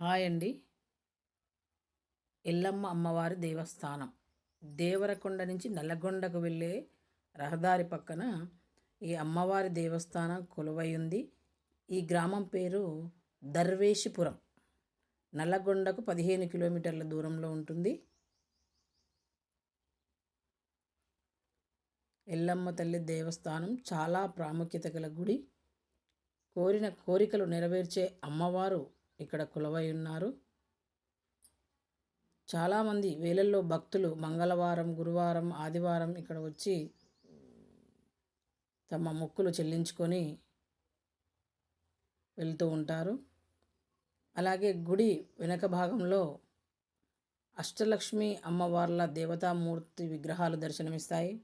Hi అండి. ఎల్లమ్మ అమ్మవారి దేవస్థానం. దేవరకొండ నుంచి నల్లగొండకు వెళ్ళే రహదారి పక్కన ఈ అమ్మవారి దేవస్థానం కొలువై ఉంది. ఈ గ్రామం పేరు దర్వేషిపురం. నల్లగొండకు 15 కిలోమీటర్ల దూరంలో ఉంటుంది. ఎల్లమ్మ తల్లి దేవస్థానం చాలా ప్రాముఖ్యత గల గుడి. కోరిన కోరికలు నెరవేర్చే అమ్మవారు ఇక్కడ కొలువై ఉన్నారు. చాలామంది వేలల్లో భక్తులు మంగళవారం, గురువారం, ఆదివారం ఇక్కడ వచ్చి తమ మొక్కులు చెల్లించుకొని వెళ్తూ ఉంటారు. అలాగే గుడి వెనక భాగంలో అష్టలక్ష్మి అమ్మవార్ల దేవతామూర్తి విగ్రహాలు దర్శనమిస్తాయి.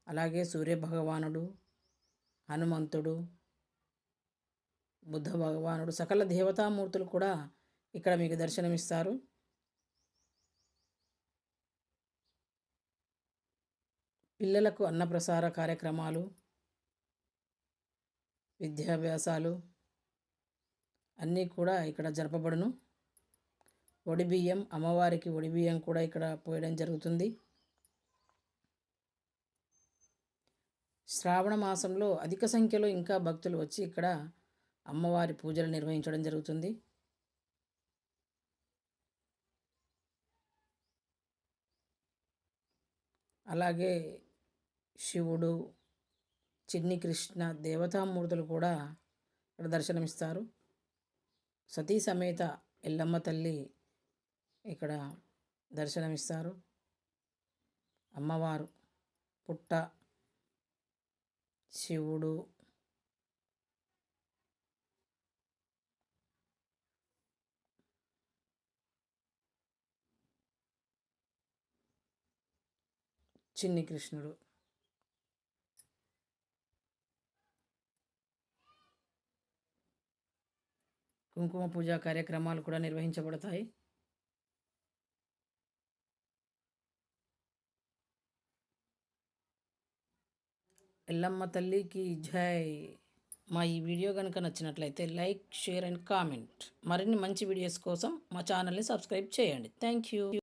అలాగే సూర్యభగవానుడు, హనుమంతుడు, బుద్ధ భగవానుడు, సకల దేవతామూర్తులు కూడా ఇక్కడ మీకు దర్శనమిస్తారు. పిల్లలకు అన్నప్రసార కార్యక్రమాలు, విద్యాభ్యాసాలు అన్నీ కూడా ఇక్కడ జరపబడును. ఒడిబియ్యం, అమ్మవారికి ఒడిబియ్యం కూడా ఇక్కడ పోయడం జరుగుతుంది. శ్రావణ మాసంలో అధిక సంఖ్యలో ఇంకా భక్తులు వచ్చి ఇక్కడ అమ్మవారి పూజలు నిర్వహించడం జరుగుతుంది. అలాగే శివుడు, చిన్ని కృష్ణ దేవతామూర్తులు కూడా ఇక్కడ దర్శనమిస్తారు. సతీ సమేత ఎల్లమ్మ తల్లి ఇక్కడ దర్శనమిస్తారు. అమ్మవారు, పుట్ట, శివుడు, చిన్ని కృష్ణుడు. కుంకుమ పూజా కార్యక్రమాలు కూడా నిర్వహించబడతాయి. ఎల్లమ్మ తల్లికి జై. మా ఈ వీడియో కనుక నచ్చినట్లయితే లైక్, షేర్ అండ్ కామెంట్. మరిన్ని మంచి వీడియోస్ కోసం మా ఛానల్ని సబ్స్క్రైబ్ చేయండి. Thank you.